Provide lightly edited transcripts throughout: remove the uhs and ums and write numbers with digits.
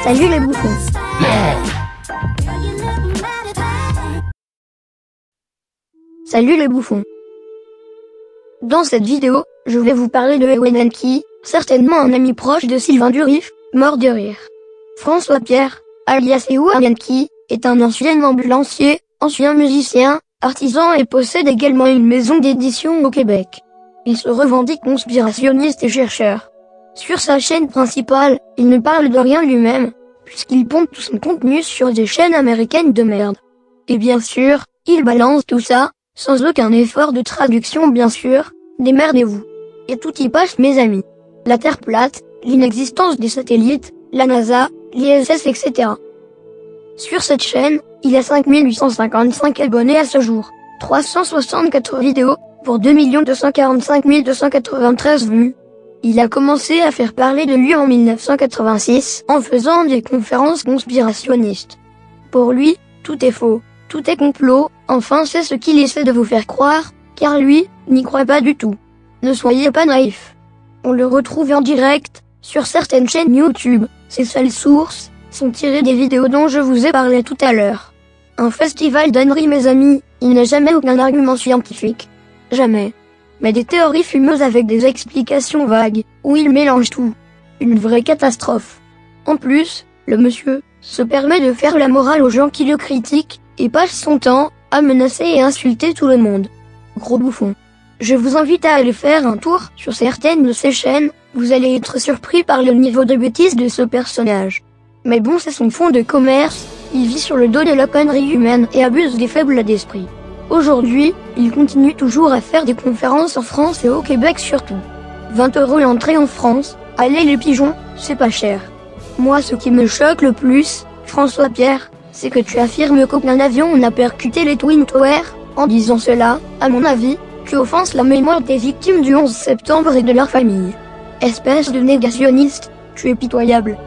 Salut les bouffons. Salut les bouffons. Dans cette vidéo, je vais vous parler de Ewen Henke, certainement un ami proche de Sylvain Durif, mort de rire. François Pierre, alias Ewen Henke, est un ancien ambulancier, ancien musicien, artisan et possède également une maison d'édition au Québec. Il se revendique conspirationniste et chercheur. Sur sa chaîne principale, il ne parle de rien lui-même, puisqu'il pompe tout son contenu sur des chaînes américaines de merde. Et bien sûr, il balance tout ça, sans aucun effort de traduction bien sûr, démerdez-vous. Et tout y passe mes amis. La Terre plate, l'inexistence des satellites, la NASA, l'ISS etc. Sur cette chaîne, il a 5855 abonnés à ce jour, 364 vidéos, pour 2 245 293 vues. Il a commencé à faire parler de lui en 1986 en faisant des conférences conspirationnistes. Pour lui, tout est faux, tout est complot, enfin c'est ce qu'il essaie de vous faire croire, car lui, n'y croit pas du tout. Ne soyez pas naïfs. On le retrouve en direct, sur certaines chaînes YouTube, ses seules sources, sont tirées des vidéos dont je vous ai parlé tout à l'heure. Un festival d'âneries mes amis, il n'a jamais aucun argument scientifique. Jamais. Mais des théories fumeuses avec des explications vagues, où il mélange tout. Une vraie catastrophe. En plus, le monsieur se permet de faire la morale aux gens qui le critiquent, et passe son temps à menacer et insulter tout le monde. Gros bouffon. Je vous invite à aller faire un tour sur certaines de ces chaînes, vous allez être surpris par le niveau de bêtise de ce personnage. Mais bon, c'est son fond de commerce, il vit sur le dos de la connerie humaine et abuse des faibles d'esprit. Aujourd'hui, il continue toujours à faire des conférences en France et au Québec surtout. 20 € l'entrée en France, allez les pigeons, c'est pas cher. Moi ce qui me choque le plus, François Pierre, c'est que tu affirmes qu'aucun avion n'a percuté les Twin Towers, en disant cela, à mon avis, tu offenses la mémoire des victimes du 11 septembre et de leurs familles. Espèce de négationniste, tu es pitoyable.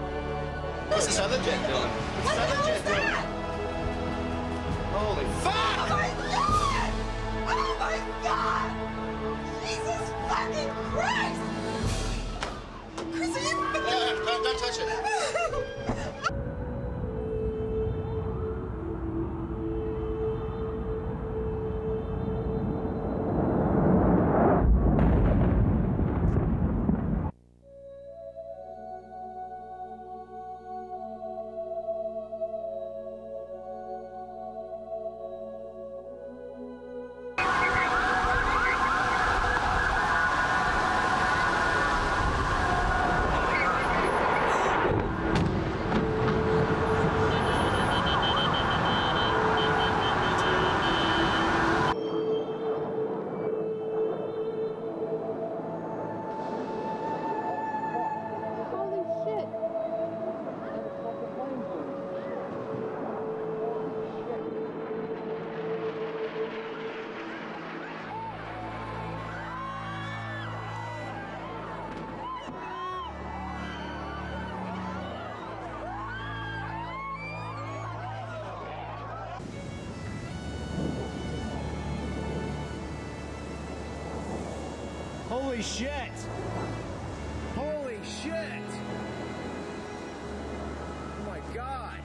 Holy shit! Holy shit! Oh my god!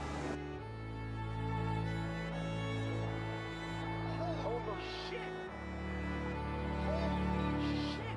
Holy shit! Holy shit!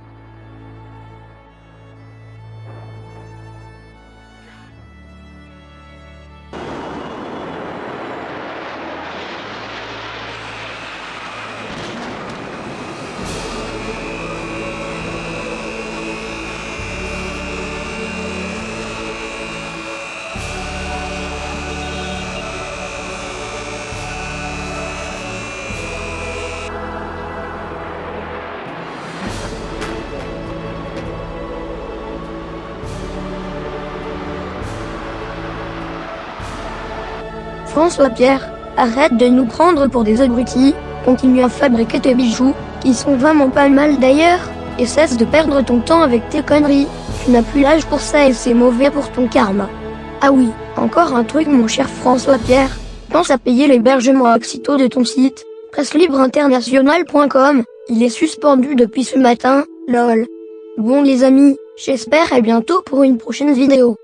François Pierre, arrête de nous prendre pour des abrutis, continue à fabriquer tes bijoux, qui sont vraiment pas mal d'ailleurs, et cesse de perdre ton temps avec tes conneries, tu n'as plus l'âge pour ça et c'est mauvais pour ton karma. Ah oui, encore un truc mon cher François Pierre, pense à payer l'hébergement Oxyto de ton site, presselibreInternational.com, Il est suspendu depuis ce matin, lol. Bon les amis, j'espère à bientôt pour une prochaine vidéo.